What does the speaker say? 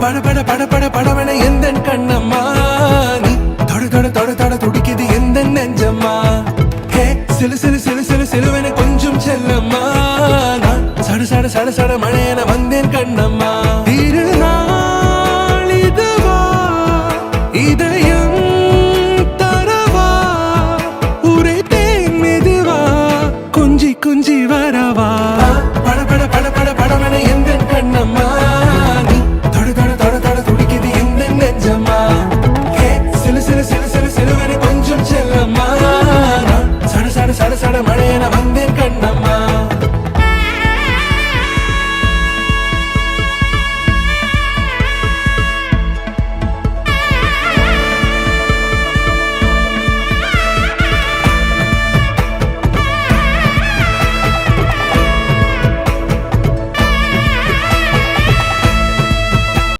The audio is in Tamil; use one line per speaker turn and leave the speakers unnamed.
பட பட பட பட படவன எந்த கண்ணம்மா நீ தொட தொட தொட தொட துடிக்குது எந்த நெஞ்சம்மா ஹே சிலு சிலு